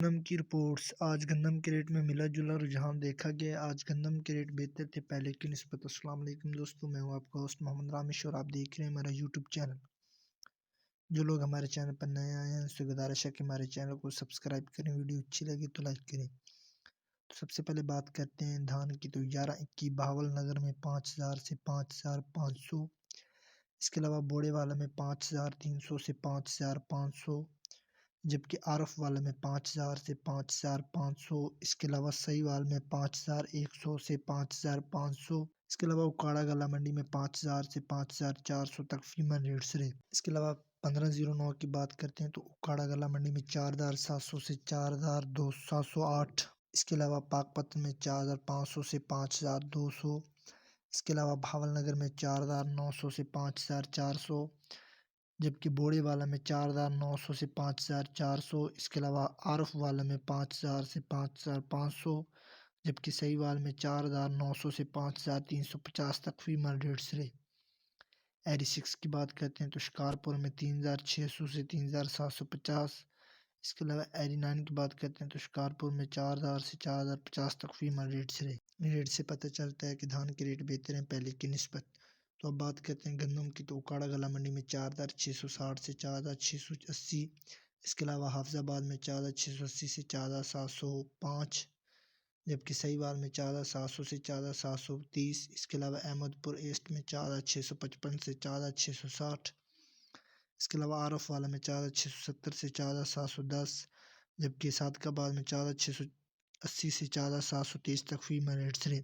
गंदम की रिपोर्ट्स। आज गंदम के रेट में मिला-जुला रुझान देखा गया। आज गंदम के रेट बेहतर थे पहले की निस्बत। अस्सलाम वालेकुम दोस्तों, मैं हूं आपका होस्ट मोहम्मद रामिश और आप देख रहे हैं हमारा यूट्यूब चैनल। जो लोग हमारे चैनल पर नए आए हैं उनसे गुजारिश है कि हमारे चैनल को सब्सक्राइब करें, वीडियो अच्छी लगी तो लाइक करें। तो सबसे पहले बात करते हैं धान की। तो 11-21 बहावल नगर में 5,000 से 5,500। इसके अलावा बोड़े वाला में 5,300 से 5,500, जबकि आरफ वाले में 5,000 से 5,500। इसके अलावा सहीवाल में 5,100 से 5,500। इसके अलावा उकाड़ा गला मंडी में 5,000 से 5,400 तक फीमन रेट्स रहे। इसके अलावा 1509 की बात करते हैं तो उकाड़ा गला मंडी में 4,700 से 4,708। इसके अलावा पाकपत में 4,500 से 5,200। इसके अलावा भावलनगर में 4,900 से 5,400, जबकि बोड़े वाला में 4,900 से 5,400। इसके अलावा आरफ वाला में 5,000 से 5,500, जबकि सहीवाल में 4,900 से 5,350 तक फीमल रेट्स रहे। एरी 6 की बात करते हैं तो शिकारपुर में 3,600 से 3,750। इसके अलावा एरी 9 की बात करते हैं तो शिकारपुर में 4,000 से 4,050 तक फीमल रेट्स रहे। रेट से पता चलता है कि धान के रेट बेहतर हैं पहले की निस्बत। तो अब बात करते हैं गंदम की। तो उकाड़ा गला मंडी में 4,660 से 4,680। इसके अलावा हाफजाबाद में 4,680 से 4,705, जबकि सहीवाल में 4,700 से 4,730। इसके अलावा अहमदपुर ईस्ट में 4,655 से 4,660। इसके अलावा आरफ वाला में 4,670 से 4,710, जबकि सादकाबाद में 4,680 से 4,730 तक फीमल रेट्स रहे।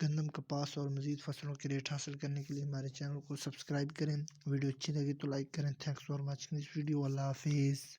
गंदम, कपास और मज़ीद फसलों के रेट हासिल करने के लिए हमारे चैनल को सब्सक्राइब करें। वीडियो अच्छी लगी तो लाइक करें। Thanks for watching this video. अल्लाह हाफिज़।